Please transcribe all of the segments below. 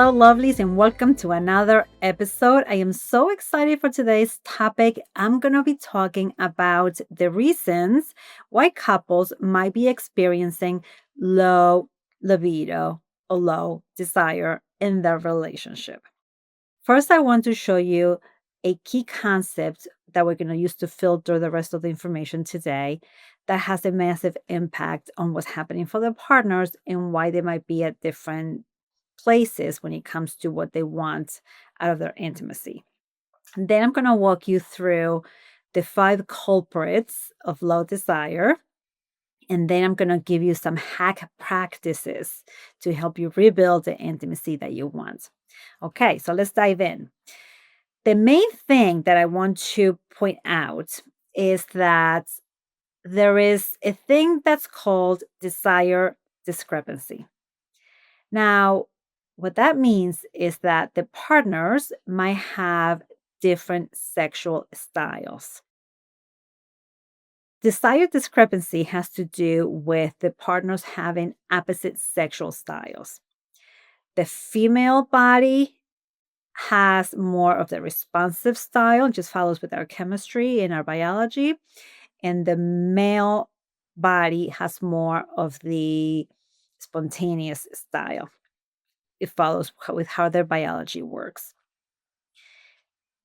Hello, lovelies, and welcome to another episode. I am so excited for today's topic. I'm going to be talking about the reasons why couples might be experiencing low libido or low desire in their relationship. First, I want to show you a key concept that we're going to use to filter the rest of the information today that has a massive impact on what's happening for the partners and why they might be at different places when it comes to what they want out of their intimacy. And then I'm going to walk you through the five culprits of low desire. And then I'm going to give you some hack practices to help you rebuild the intimacy that you want. Okay, so let's dive in. The main thing that I want to point out is that there is a thing that's called desire discrepancy. Now, what that means is that the partners might have different sexual styles. Desire discrepancy has to do with the partners having opposite sexual styles. The female body has more of the responsive style, just follows with our chemistry and our biology. And the male body has more of the spontaneous style. It follows with how their biology works.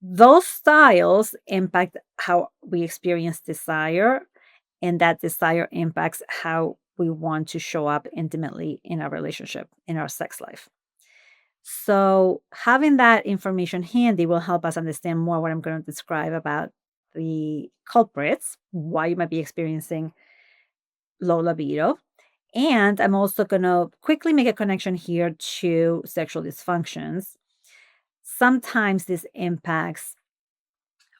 Those styles impact how we experience desire, and that desire impacts how we want to show up intimately in our relationship, in our sex life. So, having that information handy will help us understand more what I'm going to describe about the culprits, why you might be experiencing low libido. And I'm also going to quickly make a connection here to sexual dysfunctions. Sometimes this impacts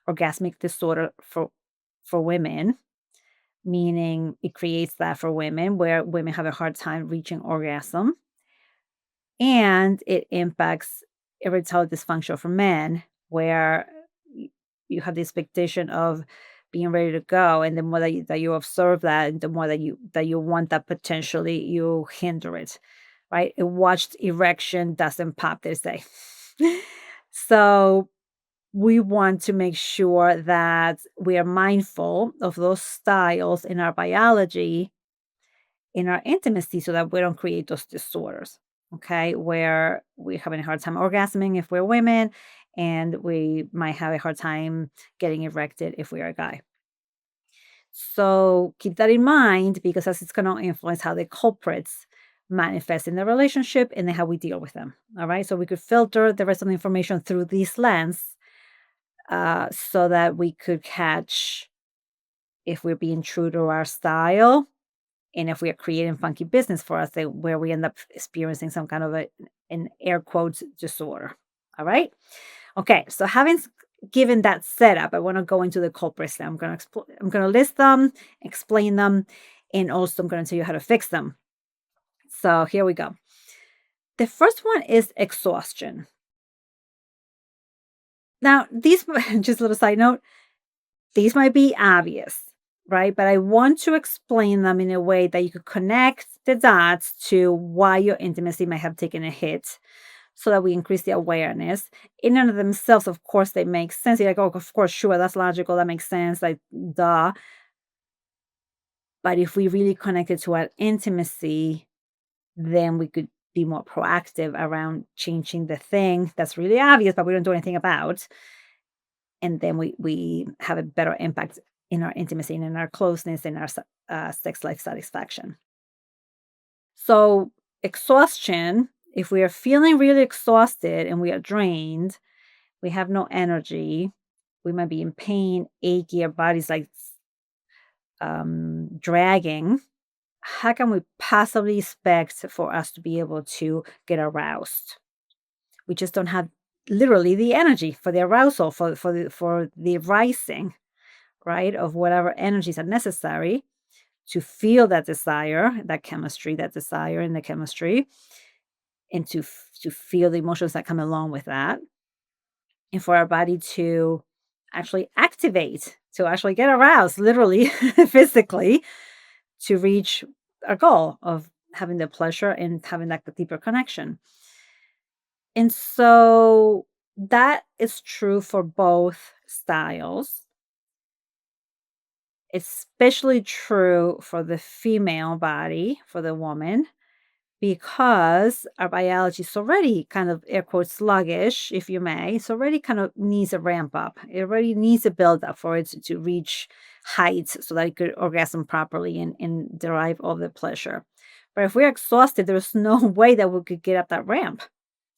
orgasmic disorder for women, meaning it creates that for women where women have a hard time reaching orgasm, and it impacts erectile dysfunction for men where you have the expectation of being ready to go, and the more that you observe that, and the more that you want that, potentially you hinder it, right? A watched erection doesn't pop, they say. So we want to make sure that we are mindful of those styles in our biology, in our intimacy, so that we don't create those disorders. Okay. Where we're having a hard time orgasming if we're women, and we might have a hard time getting erected if we are a guy. So keep that in mind because as it's going to influence how the culprits manifest in the relationship and then how we deal with them. All right. So we could filter the rest of the information through this lens so that we could catch if we're being true to our style and if we are creating funky business for us where we end up experiencing some kind of an air quotes disorder. All right. Okay. So having given that setup, I want to go into the culprits now. I'm going to list them, explain them, and also I'm going to tell you how to fix them. So here we go. The first one is exhaustion. Now, these just a little side note, these might be obvious, right? But I want to explain them in a way that you could connect the dots to why your intimacy might have taken a hit so that we increase the awareness. In and of themselves, of course, they make sense. You're like, oh, of course, sure, that's logical. That makes sense. Like, duh. But if we really connected to our intimacy, then we could be more proactive around changing the thing that's really obvious, but we don't do anything about. And then we have a better impact in our intimacy and in our closeness and our sex life satisfaction. So, exhaustion, if we are feeling really exhausted and we are drained, we have no energy, we might be in pain, achy, our body's like dragging. How can we possibly expect for us to be able to get aroused? We just don't have literally the energy for the arousal, for the rising, right, of whatever energies are necessary to feel that desire, that chemistry, that desire in the chemistry, and to feel the emotions that come along with that, and for our body to actually activate, to actually get aroused, literally, physically, to reach our goal of having the pleasure and having that deeper connection. And so that is true for both styles, especially true for the female body, for the woman, because our biology is already kind of air quotes sluggish, if you may. It's already kind of needs a ramp up. It already needs a build up for it to reach heights so that it could orgasm properly and derive all the pleasure. But if we're exhausted, there's no way that we could get up that ramp,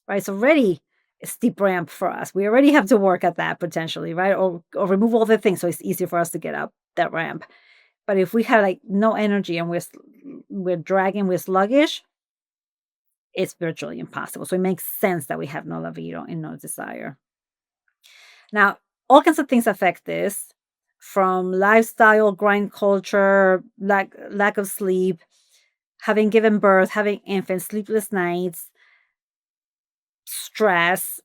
right? It's already a steep ramp for us. We already have to work at that potentially, right? Or remove all the things so it's easier for us to get up that ramp. But if we have like no energy and we're dragging, we're sluggish, it's virtually impossible. So it makes sense that we have no libido and no desire. Now, all kinds of things affect this, from lifestyle, grind culture, lack of sleep, having given birth, having infants, sleepless nights, stress,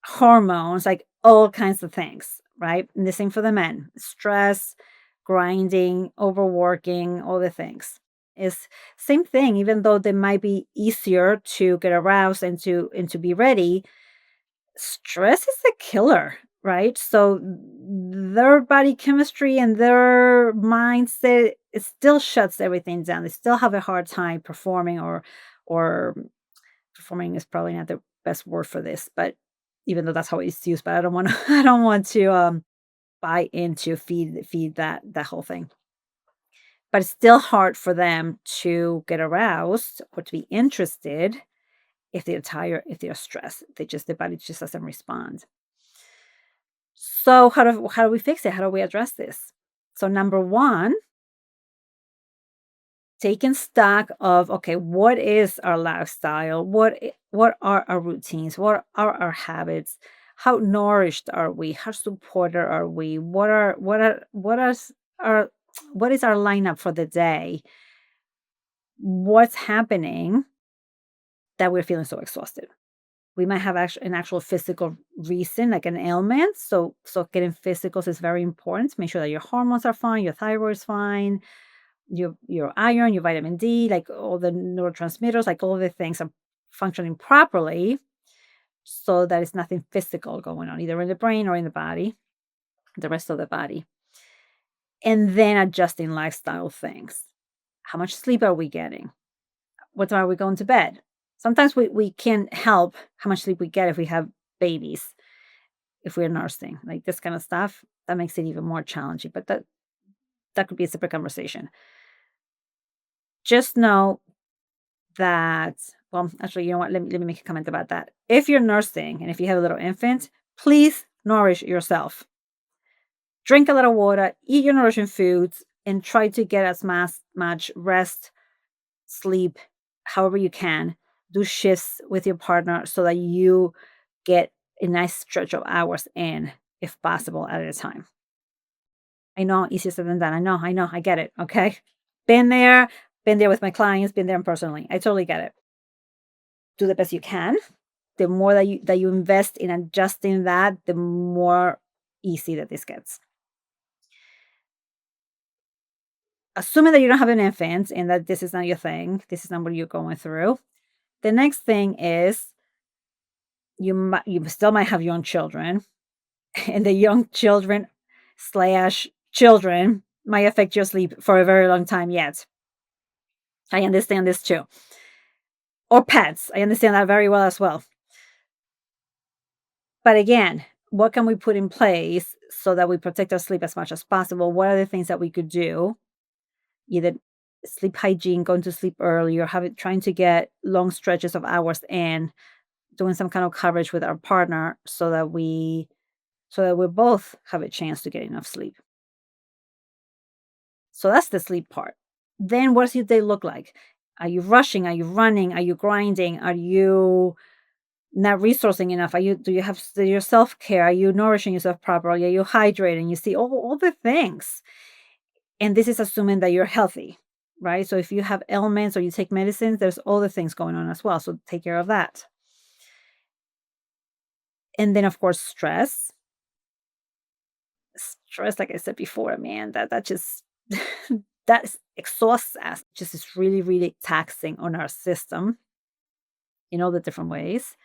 hormones, like all kinds of things, right? And the same for the men. Stress, grinding, overworking, all the things. Is same thing, even though they might be easier to get aroused and to be ready, stress is a killer, right? So their body chemistry and their mindset, it still shuts everything down. They still have a hard time performing, or performing is probably not the best word for this, but even though that's how it's used, but I don't want to I don't want to buy into feed that whole thing. But it's still hard for them to get aroused or to be interested if they're tired, if they're stressed. Their body just doesn't respond. So how do we fix it? How do we address this? So number one, taking stock of, okay, what is our lifestyle? What are our routines? What are our habits? How nourished are we? How supported are we? Our what is our lineup for the day? What's happening that we're feeling so exhausted? We might have an actual physical reason, like an ailment. So getting physicals is very important. Make sure that your hormones are fine, your thyroid's fine, your iron, your vitamin D, like all the neurotransmitters, like all the things are functioning properly, so that it's nothing physical going on, either in the brain or in the body, the rest of the body. And then adjusting lifestyle things. How much sleep are we getting? What time are we going to bed? Sometimes we can help how much sleep we get if we have babies, if we're nursing, like this kind of stuff. That makes it even more challenging. But that could be a separate conversation. Just know that, well, actually, you know what? Let me make a comment about that. If you're nursing and if you have a little infant, please nourish yourself. Drink a lot of water, eat your nourishing foods, and try to get as much rest, sleep, however you can. Do shifts with your partner so that you get a nice stretch of hours in, if possible, at a time. I know, easier said than done. I know, I get it. Okay. Been there, been there with my clients, been there personally. I totally get it. Do the best you can. The more that you invest in adjusting that, the more easy that this gets. Assuming that you don't have an infant and that this is not your thing, this is not what you're going through. The next thing is you still might have young children, and the young children slash children might affect your sleep for a very long time yet. I understand this too. Or pets. I understand that very well as well. But again, what can we put in place so that we protect our sleep as much as possible? What are the things that we could do? Either sleep hygiene, going to sleep early, or trying to get long stretches of hours in, doing some kind of coverage with our partner so that we both have a chance to get enough sleep. So that's the sleep part. Then what does your day look like? Are you rushing? Are you running? Are you grinding? Are you not resourcing enough? Do you have your self-care? Are you nourishing yourself properly? Are you hydrating? You see all the things. And this is assuming that you're healthy, right? So if you have ailments or you take medicines, there's all the things going on as well. So take care of that. And then of course stress. Stress, like I said before, man, that just that exhausts us. Just is really, really taxing on our system in all the different ways.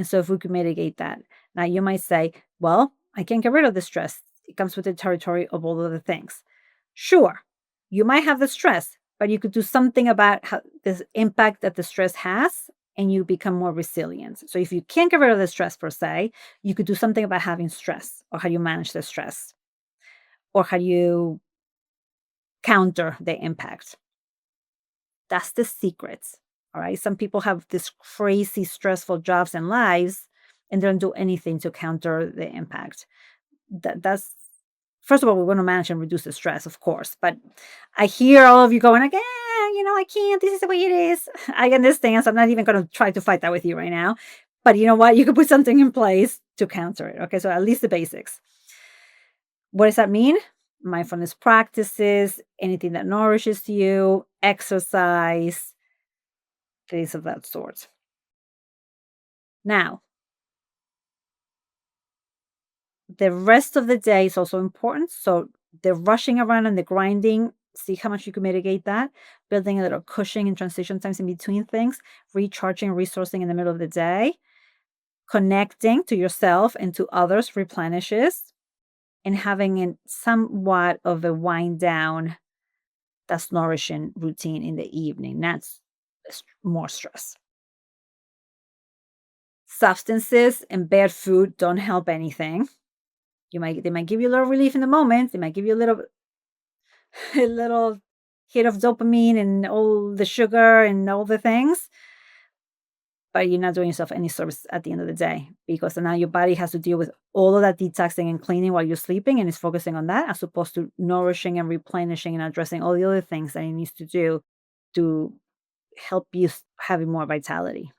And so if we could mitigate that, now you might say, well, I can't get rid of the stress. It comes with the territory of all other things. Sure, you might have the stress, but you could do something about how this impact that the stress has and you become more resilient. So if you can't get rid of the stress per se, you could do something about having stress or how you manage the stress or how you counter the impact. That's the secret. All right. Some people have this crazy stressful jobs and lives and they don't do anything to counter the impact. That's first of all, we want to manage and reduce the stress, of course. But I hear all of you going like, I can't. This is the way it is. I understand. So I'm not even going to try to fight that with you right now. But you know what? You could put something in place to counter it. Okay. So at least the basics. What does that mean? Mindfulness practices, anything that nourishes you, exercise, things of that sort. Now, the rest of the day is also important. So the rushing around and the grinding, see how much you can mitigate that. Building a little cushion and transition times in between things, recharging, resourcing in the middle of the day, connecting to yourself and to others replenishes, and having somewhat of a wind down that's nourishing routine in the evening. That's more stress. Substances and bad food don't help anything. They might give you a little relief in the moment. They might give you a little a little hit of dopamine and all the sugar and all the things, but you're not doing yourself any service at the end of the day because now your body has to deal with all of that detoxing and cleaning while you're sleeping and it's focusing on that as opposed to nourishing and replenishing and addressing all the other things that it needs to do to help you having more vitality.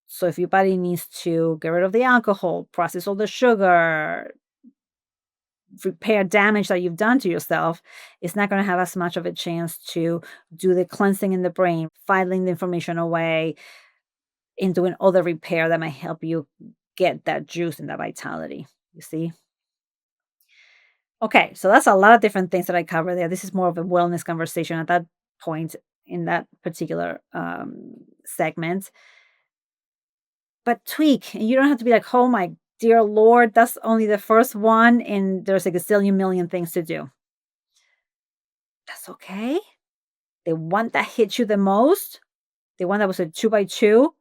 So if your body needs to get rid of the alcohol, process all the sugar, repair damage that you've done to yourself, it's not going to have as much of a chance to do the cleansing in the brain, filing the information away, and doing other repair that might help you get that juice and that vitality. You see? Okay, so that's a lot of different things that I cover there. This is more of a wellness conversation at that point in that particular segment. But tweak, and you don't have to be like, oh my dear Lord, that's only the first one, and there's a gazillion million things to do. That's okay. The one that hits you the most, the one that was a 2 by 2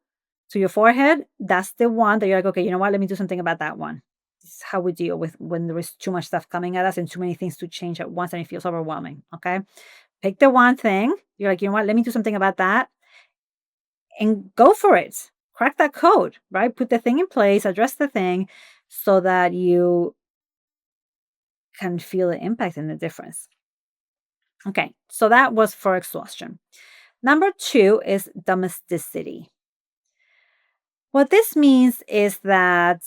to your forehead, that's the one that you're like, okay, you know what? Let me do something about that one. This is how we deal with when there is too much stuff coming at us and too many things to change at once and it feels overwhelming. Okay. Pick the one thing. You're like, you know what? Let me do something about that and go for it. Crack that code, right? Put the thing in place, address the thing so that you can feel the impact and the difference. Okay, so that was for exhaustion. Number 2 is domesticity. What this means is that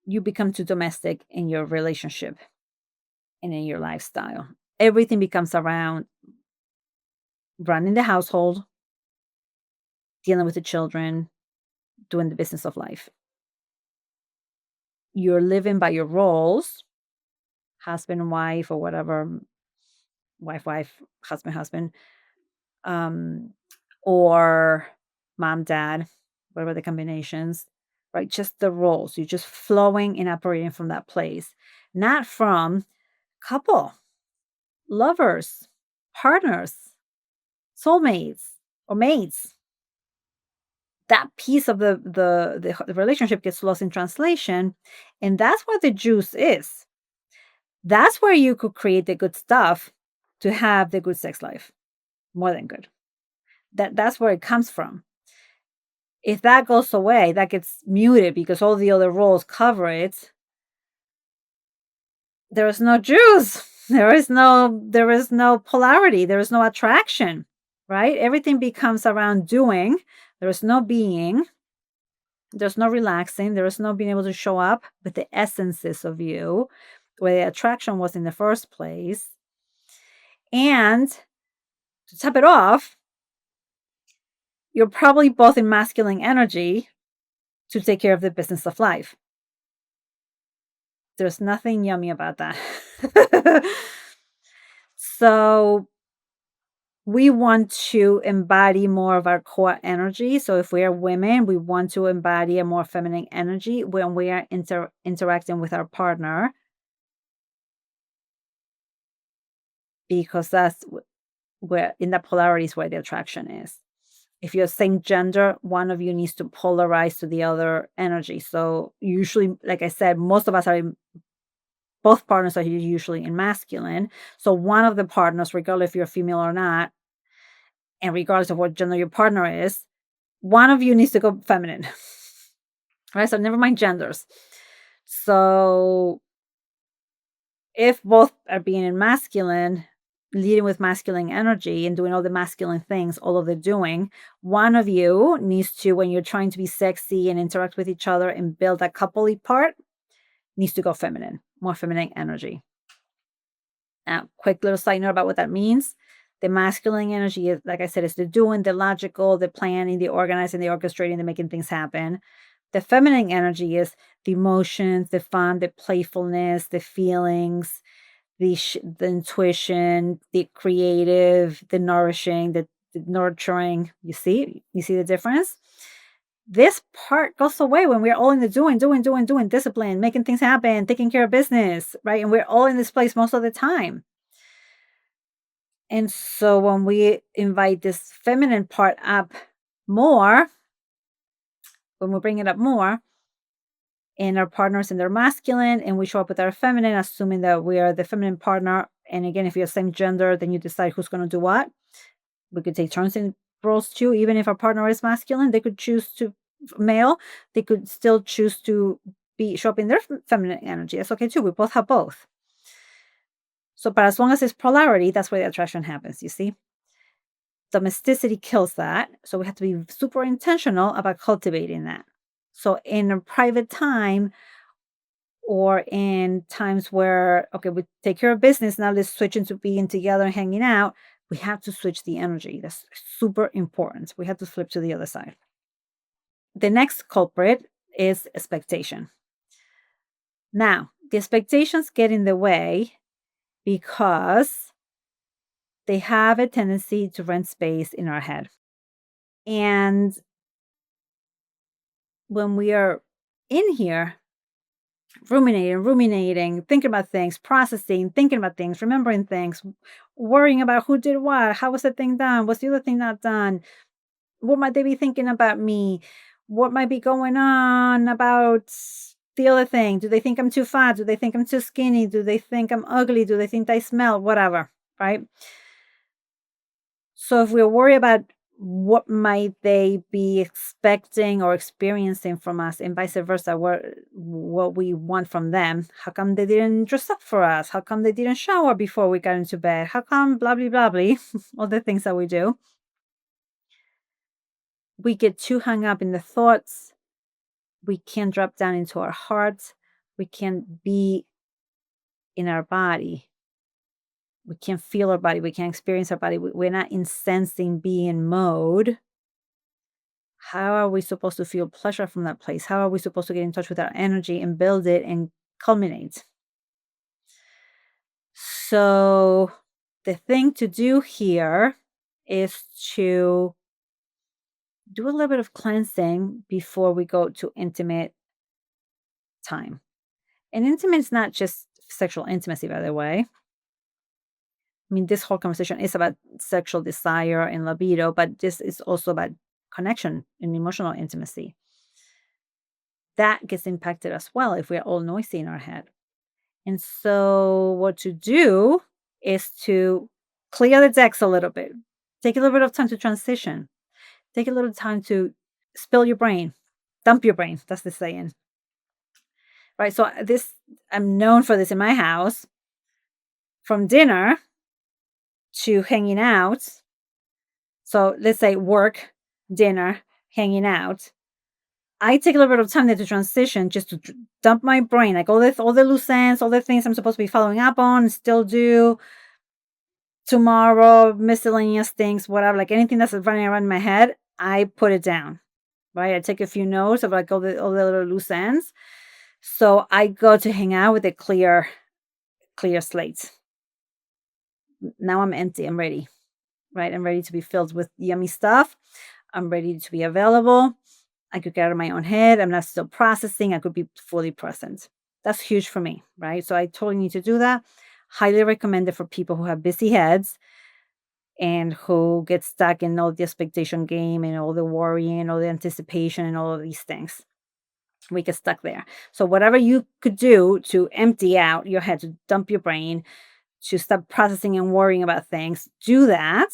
you become too domestic in your relationship and in your lifestyle. Everything becomes around running the household, dealing with the children, doing the business of life. You're living by your roles, husband, wife, or whatever, wife, husband, um, or mom, dad, whatever the combinations, right? Just the roles. You're just flowing and operating from that place, not from couple, lovers, partners, soulmates, or mates. That piece of the relationship gets lost in translation, and that's where the juice is. That's where you could create the good stuff to have the good sex life, more than good. That's where it comes from. If that goes away, that gets muted because all the other roles cover it. There is no juice. There is no polarity. There is no attraction, right? Everything becomes around doing. There is no being. There's no relaxing. There is no being able to show up with the essences of you, where the attraction was in the first place. And to top it off, you're probably both in masculine energy to take care of the business of life. There's nothing yummy about that. So we want to embody more of our core energy. So if we are women, we want to embody a more feminine energy when we are interacting with our partner, because where in the polarity is where the attraction is. If you're same gender, one of you needs to polarize to the other energy. So usually, like I said, most of us are both partners are usually in masculine. So one of the partners, regardless if you're female or not, and regardless of what gender your partner is, one of you needs to go feminine. Right? So never mind genders. So if both are being in masculine, leading with masculine energy and doing all the masculine things, all of the doing, one of you needs to, when you're trying to be sexy and interact with each other and build that coupley part, needs to go feminine, more feminine energy. Now, quick little side note about what that means. The masculine energy is, like I said, is the doing, the logical, the planning, the organizing, the orchestrating, the making things happen. The feminine energy is the emotions, the fun, the playfulness, the feelings, the intuition, the creative, the nourishing, the nurturing. You see the difference? This part goes away when we're all in the doing, discipline, making things happen, taking care of business, right? And we're all in this place most of the time. And so when we invite this feminine part up more, when we bring it up more, and our partners in their masculine, and we show up with our feminine, assuming that we are the feminine partner. And again, if you're the same gender, then you decide who's going to do what. We could take turns in roles too. Even if our partner is masculine, they could choose to male. They could still choose to be show up in their feminine energy. That's okay too. We both have both. So, but as long as it's polarity, that's where the attraction happens. You see, domesticity kills that. So we have to be super intentional about cultivating that. So in a private time or in times where, okay, we take care of business, now let's switch into being together and hanging out. We have to switch the energy. That's super important. We have to flip to the other side. The next culprit is expectation. Now, the expectations get in the way because they have a tendency to rent space in our head. And when we are in here, ruminating, thinking about things, processing, thinking about things, remembering things, worrying about who did what, how was the thing done, was the other thing not done, what might they be thinking about me, what might be going on about the other thing. Do they think I'm too fat? Do they think I'm too skinny? Do they think I'm ugly? Do they think I smell? Whatever, right? So if we worry about what might they be expecting or experiencing from us and vice versa, what we want from them, how come they didn't dress up for us? How come they didn't shower before we got into bed? How come blah blah blah blah, all the things that we do. We get too hung up in the thoughts. We can't drop down into our hearts. We can't be in our body. We can't feel our body. We can't experience our body. We're not in sensing being mode. How are we supposed to feel pleasure from that place? How are we supposed to get in touch with our energy and build it and culminate? So, the thing to do here is to do a little bit of cleansing before we go to intimate time. And intimate is not just sexual intimacy, by the way. I mean, this whole conversation is about sexual desire and libido, but this is also about connection and emotional intimacy. That gets impacted as well if we're all noisy in our head. And so, what to do is to clear the decks a little bit. Take a little bit of time to transition. Take a little time to spill your brain, dump your brain. That's the saying. Right. So, I'm known for this in my house. From dinner to hanging out. So let's say work, dinner, hanging out. I take a little bit of time there to transition just to dump my brain, like all the loose ends, all the things I'm supposed to be following up on, still do tomorrow, miscellaneous things, whatever, like anything that's running around in my head, I put it down. Right. I take a few notes of like all the little loose ends. So I go to hang out with a clear slate. Now I'm empty. I'm ready. right? I'm ready to be filled with yummy stuff. I'm ready to be available. I could get out of my own head. I'm not still processing. I could be fully present. That's huge for me, right? So I totally need to do that. Highly recommend it for people who have busy heads and who get stuck in all the expectation game and all the worrying and all the anticipation and all of these things. We get stuck there. So whatever you could do to empty out your head, to dump your brain, to stop processing and worrying about things, do that.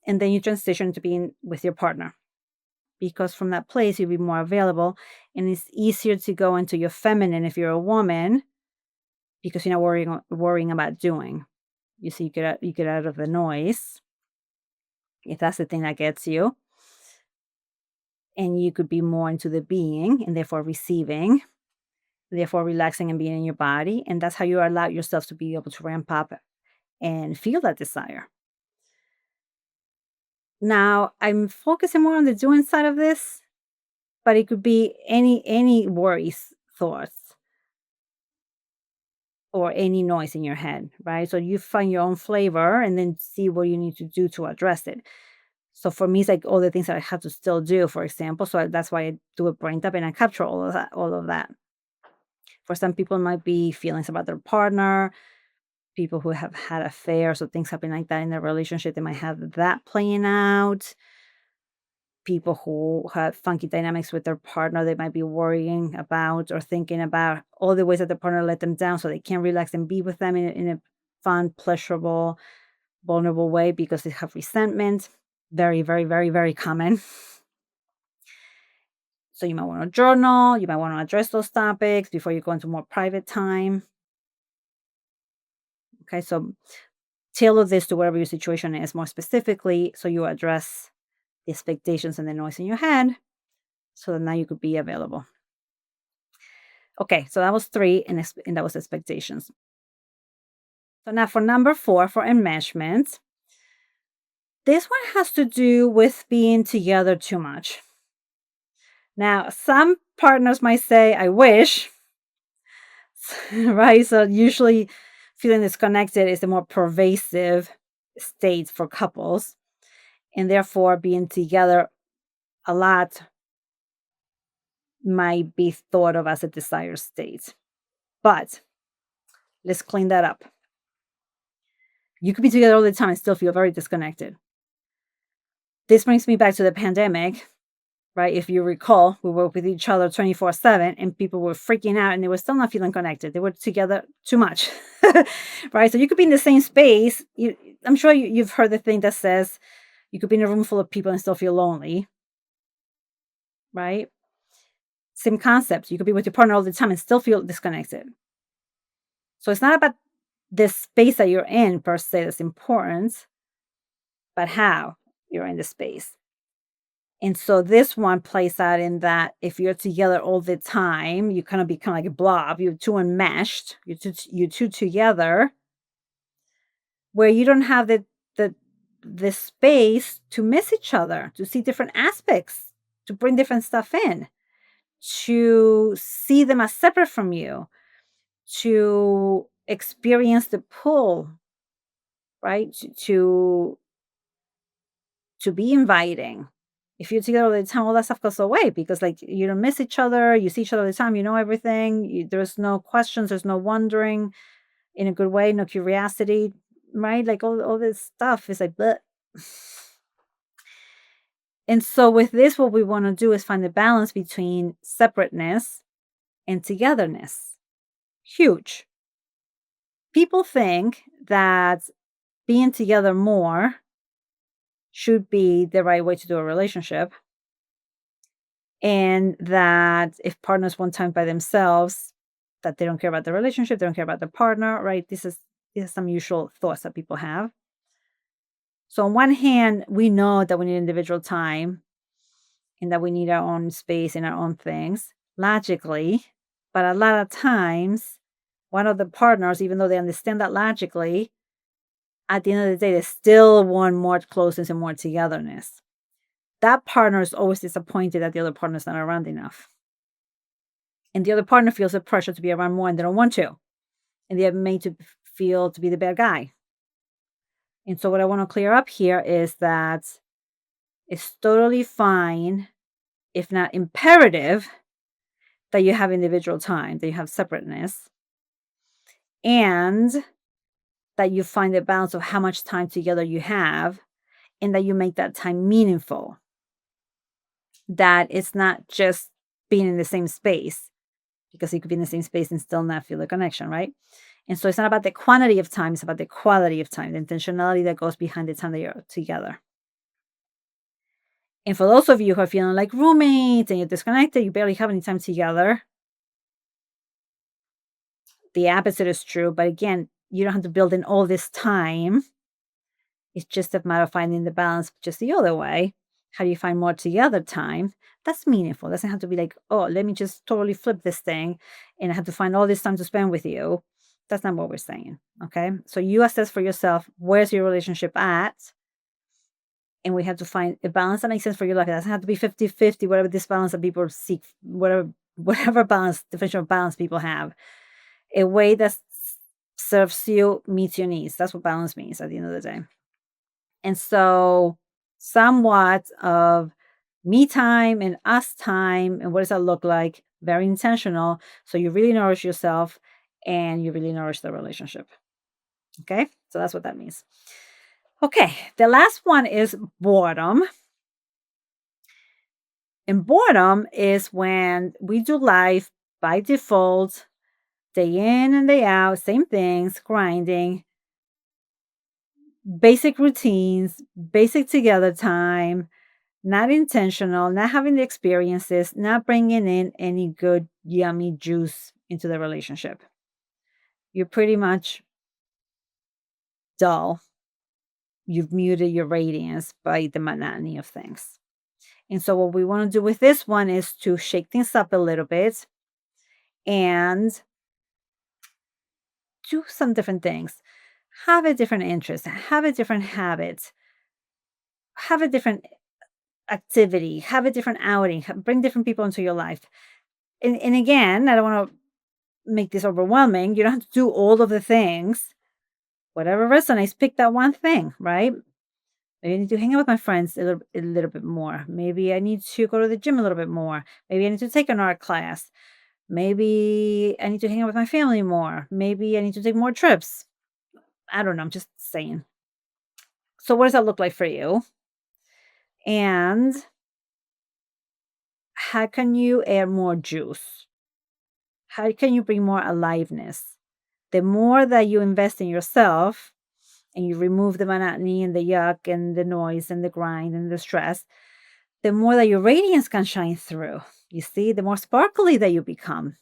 And then you transition to being with your partner, because from that place you'll be more available and it's easier to go into your feminine if you're a woman, because you're not worrying about doing. You see, you get out of the noise if that's the thing that gets you, and you could be more into the being and therefore receiving, therefore relaxing and being in your body, and that's how you allow yourself to be able to ramp up and feel that desire. Now I'm focusing more on the doing side of this, but it could be any worries, thoughts, or any noise in your head, right? So you find your own flavor and then see what you need to do to address it. So for me, it's like all the things that I have to still do, for example. So that's why I do a brain tap and I capture all of that, all of that. For some people, it might be feelings about their partner, people who have had affairs or things happen like that in their relationship. They might have that playing out. People who have funky dynamics with their partner, they might be worrying about or thinking about all the ways that the partner let them down so they can't relax and be with them in a fun, pleasurable, vulnerable way because they have resentment. Very, very, very, very common. So you might want to journal, you might want to address those topics before you go into more private time. Okay, so tailor this to whatever your situation is more specifically so you address the expectations and the noise in your head so that now you could be available. Okay, so that was three, and that was expectations. So now for number four, for enmeshment, this one has to do with being together too much. Now, some partners might say, I wish, right? So usually feeling disconnected is a more pervasive state for couples, and therefore being together a lot might be thought of as a desired state. But let's clean that up. You could be together all the time and still feel very disconnected. This brings me back to the pandemic, right? If you recall, we were with each other 24/7 and people were freaking out and they were still not feeling connected. They were together too much, right? So you could be in the same space. I'm sure you've heard the thing that says you could be in a room full of people and still feel lonely, right? Same concept. You could be with your partner all the time and still feel disconnected. So it's not about the space that you're in per se that's important, but how you're in the space. And so this one plays out in that if you're together all the time, you kind of become like a blob. You're too enmeshed. You two together, where you don't have the the space to miss each other, to see different aspects, to bring different stuff in, to see them as separate from you, to experience the pull, right? To be inviting. If you're together all the time, all that stuff goes away because like you don't miss each other, you see each other all the time, you know everything. There's no questions, there's no wondering in a good way, no curiosity, right? Like all this stuff is like bleh. And so with this, what we want to do is find the balance between separateness and togetherness. Huge. People think that being together more should be the right way to do a relationship. And that if partners want time by themselves, that they don't care about the relationship, they don't care about the partner, right? These are some usual thoughts that people have. So on one hand, we know that we need individual time and that we need our own space and our own things logically. But a lot of times, one of the partners, even though they understand that logically, at the end of the day, they still want more closeness and more togetherness. That partner is always disappointed that the other partner is not around enough. And the other partner feels the pressure to be around more and they don't want to. And they're made to feel to be the bad guy. And so, what I want to clear up here is that it's totally fine, if not imperative, that you have individual time, that you have separateness, and that you find the balance of how much time together you have, and that you make that time meaningful. That it's not just being in the same space, because you could be in the same space and still not feel the connection, right? And so it's not about the quantity of time, it's about the quality of time, the intentionality that goes behind the time that you're together. And for those of you who are feeling like roommates and you're disconnected, you barely have any time together, the opposite is true. But again, you don't have to build in all this time. It's just a matter of finding the balance just the other way. How do you find more together time? That's meaningful. It doesn't have to be like, oh, let me just totally flip this thing and I have to find all this time to spend with you. That's not what we're saying. Okay. So you assess for yourself, where's your relationship at? And we have to find a balance that makes sense for your life. It doesn't have to be 50-50, whatever this balance that people seek, whatever balance, definition of balance people have. A way that serves you, meets your needs. That's what balance means at the end of the day. And so, somewhat of me time and us time, and what does that look like? Very intentional. So, you really nourish yourself and you really nourish the relationship. Okay. So, that's what that means. Okay. The last one is boredom. And boredom is when we do life by default, day in and day out, same things, grinding, basic routines, basic together time, not intentional, not having the experiences, not bringing in any good, yummy juice into the relationship. You're pretty much dull. You've muted your radiance by the monotony of things. And so, what we want to do with this one is to shake things up a little bit and do some different things. Have a different interest, have a different habit, have a different activity, have a different outing, bring different people into your life. And again, I don't want to make this overwhelming. You don't have to do all of the things. Whatever resonates, pick that one thing, right? Maybe I need to hang out with my friends a little bit more. Maybe I need to go to the gym a little bit more. Maybe I need to take an art class. Maybe I need to hang out with my family more. Maybe I need to take more trips. I don't know. I'm just saying. So, what does that look like for you? And how can you add more juice? How can you bring more aliveness? The more that you invest in yourself and you remove the monotony and the yuck and the noise and the grind and the stress, the more that your radiance can shine through. You see, the more sparkly that you become.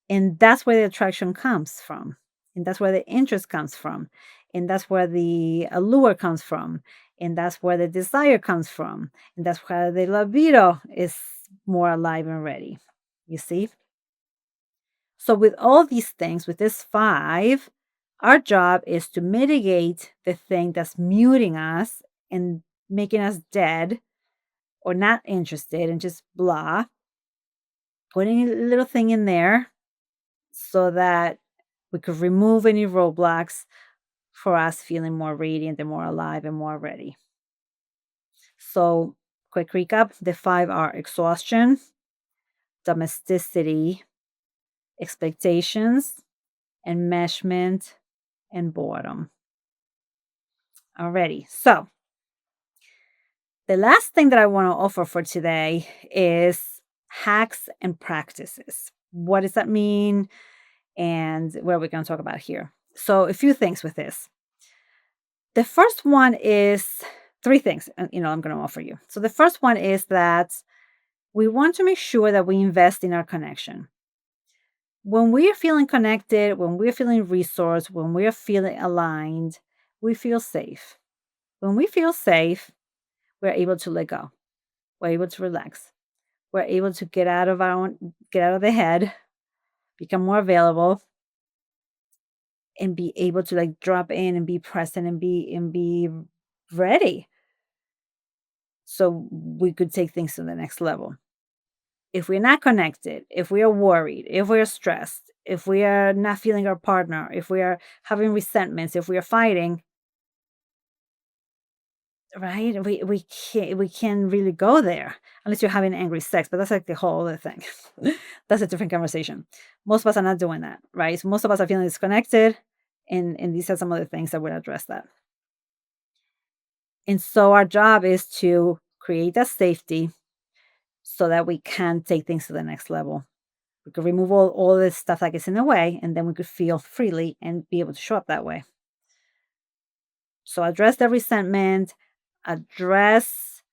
And that's where the attraction comes from. And that's where the interest comes from. And that's where the allure comes from. And that's where the desire comes from. And that's where the libido is more alive and ready. You see? So, with all these things, with this five, our job is to mitigate the thing that's muting us and making us dead or not interested and just blah, putting a little thing in there so that we could remove any roadblocks for us feeling more radiant and more alive and more ready. So, quick recap, the five are exhaustion, domesticity, expectations, enmeshment, and boredom. Alrighty, so the last thing that I want to offer for today is hacks and practices. What does that mean? And what are we going to talk about here? So, a few things with this. The first one is three things, I'm going to offer you. So, the first one is that we want to make sure that we invest in our connection. When we are feeling connected, when we're feeling resourced, when we're feeling aligned, we feel safe. When we feel safe, we're able to let go. We're able to relax. We're able to get out of the head, become more available, and be able to like drop in and be present and be ready. So we could take things to the next level. If we're not connected, if we are worried, if we are stressed, if we are not feeling our partner, if we are having resentments, if we are fighting, right? We can't really go there unless you're having angry sex, but that's like the whole other thing. That's a different conversation. Most of us are not doing that, right? So most of us are feeling disconnected, and these are some of the things that would address that. And so our job is to create that safety so that we can take things to the next level. We could remove all this stuff that gets in the way, and then we could feel freely and be able to show up that way. So address the resentment, address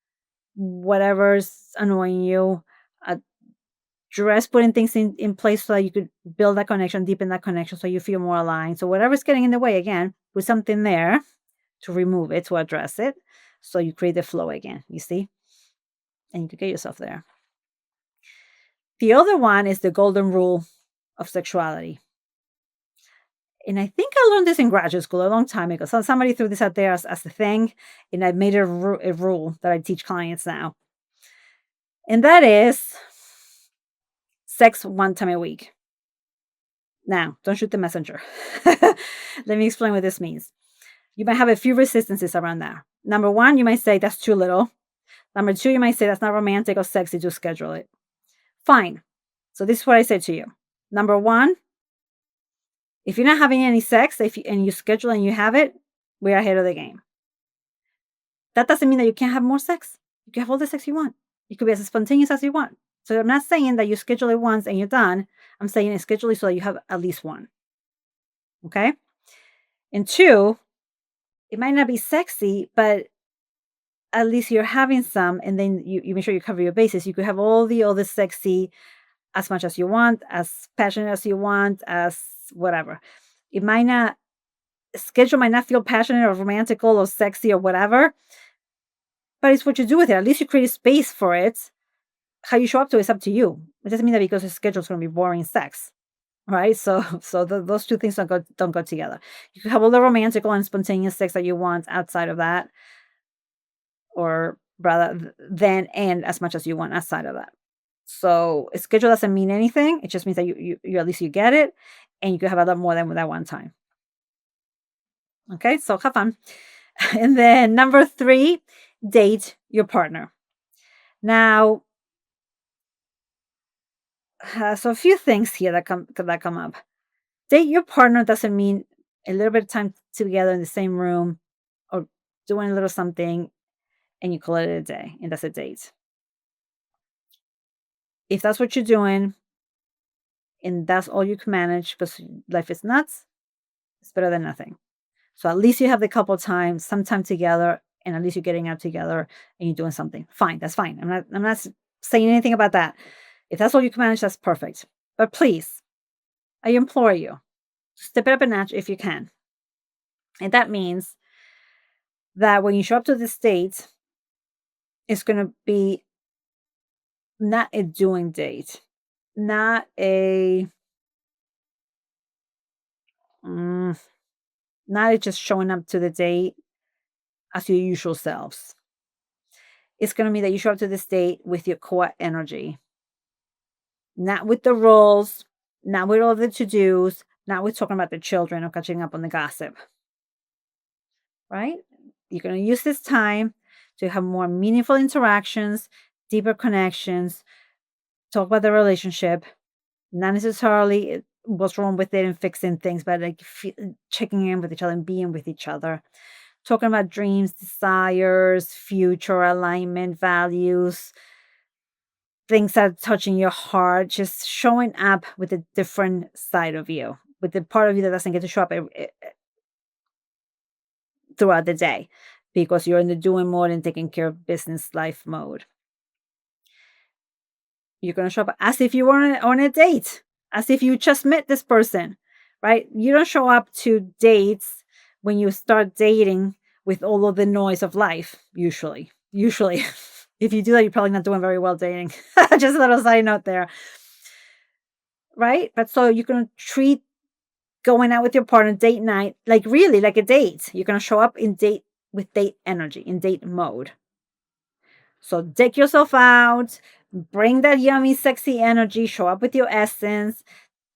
whatever's annoying you, address putting things in place so that you could build that connection, deepen that connection so you feel more aligned. So whatever's getting in the way, again, put something there to remove it, to address it. So you create the flow again, you see? And you could get yourself there. The other one is the golden rule of sexuality. And I think I learned this in graduate school a long time ago. So somebody threw this out there as a thing, and I've made it a rule that I teach clients now. And that is sex one time a week. Now, don't shoot the messenger. Let me explain what this means. You might have a few resistances around that. Number one, you might say that's too little. Number two, you might say that's not romantic or sexy to schedule it. Fine. So this is what I say to you. Number one, if you're not having any sex, and you schedule and you have it, we're ahead of the game. That doesn't mean that you can't have more sex. You can have all the sex you want. You could be as spontaneous as you want. So I'm not saying that you schedule it once and you're done. I'm saying schedule it so that you have at least one. Okay? And two, it might not be sexy, but at least you're having some, and then you make sure you cover your bases. You could have all the other sexy as much as you want, as passionate as you want, as whatever. It might not schedule might not feel passionate or romantical or sexy or whatever, but it's what you do with it. At least you create a space for it. How you show up to it's up to you. It doesn't mean that because the schedule is going to be boring sex, right? So those two things don't go together. You can have all the romantical and spontaneous sex that you want outside of that, or rather than and as much as you want outside of that. So a schedule doesn't mean anything. It just means that you at least you get it, and you can have a lot more than that one time. Okay, so have fun. And then number three, date your partner. Now, so a few things here that come up. Date your partner doesn't mean a little bit of time together in the same room or doing a little something and you call it a day and that's a date. If that's what you're doing and that's all you can manage because life is nuts, it's better than nothing. So at least you have the couple times, some time together, and at least you're getting out together and you're doing something. Fine, that's fine. I'm not saying anything about that. If that's all you can manage, that's perfect. But please, I implore you, step it up a notch if you can. And that means that when you show up to the States, it's going to be not a doing date, not a, mm, not a just showing up to the date as your usual selves. It's going to mean that you show up to this date with your core energy, not with the roles, not with all the to dos, not with talking about the children or catching up on the gossip, right? You're going to use this time to have more meaningful interactions, deeper connections, talk about the relationship, not necessarily what's wrong with it and fixing things, but like checking in with each other and being with each other. Talking about dreams, desires, future alignment, values, things that are touching your heart, just showing up with a different side of you, with the part of you that doesn't get to show up throughout the day because you're in the doing mode and taking care of business life mode. You're going to show up as if you were on a date, as if you just met this person, right? You don't show up to dates when you start dating with all of the noise of life, usually. Usually. If you do that, you're probably not doing very well dating. Just a little side note there. Right? But so you're going to treat going out with your partner date night like really like a date. You're going to show up in date with date energy, in date mode. So take yourself out, bring that yummy, sexy energy, show up with your essence,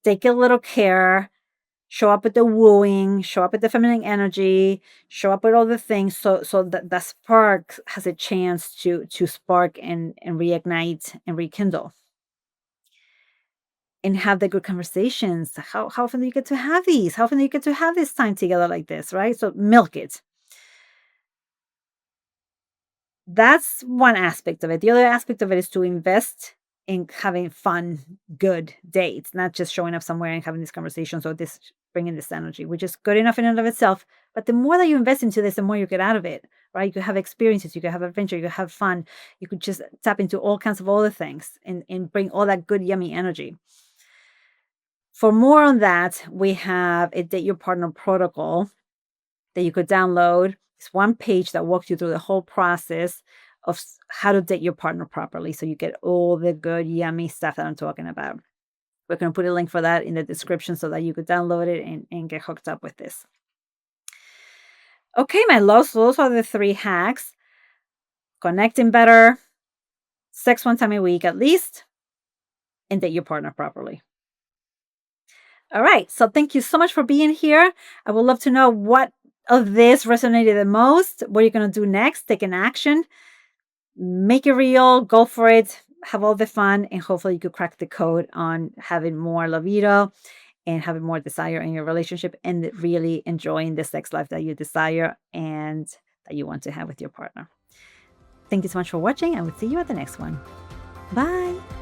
take a little care, show up with the wooing, show up with the feminine energy, show up with all the things, so that the spark has a chance to spark and reignite and rekindle and have the good conversations. How often do you get to have these? How often do you get to have this time together like this, right? So milk it. That's one aspect of it. The other aspect of it is to invest in having fun, good dates, not just showing up somewhere and having these conversations or this bringing this energy, which is good enough in and of itself. But the more that you invest into this, the more you get out of it, right? You could have experiences, you could have adventure, you could have fun, you could just tap into all kinds of other things and bring all that good, yummy energy. For more on that, we have a Date Your Partner protocol that you could download. It's one page that walks you through the whole process of how to date your partner properly so you get all the good, yummy stuff that I'm talking about. We're going to put a link for that in the description so that you could download it and get hooked up with this. Okay, my loves, those are the 3 hacks. Connecting better, sex 1 time a week at least, and date your partner properly. All right. So thank you so much for being here. I would love to know what of this resonated the most. What are you going to do next? Take an action, make it real, go for it, have all the fun, and hopefully you could crack the code on having more libido and having more desire in your relationship and really enjoying the sex life that you desire and that you want to have with your partner. Thank you so much for watching. I will see you at the next one. Bye.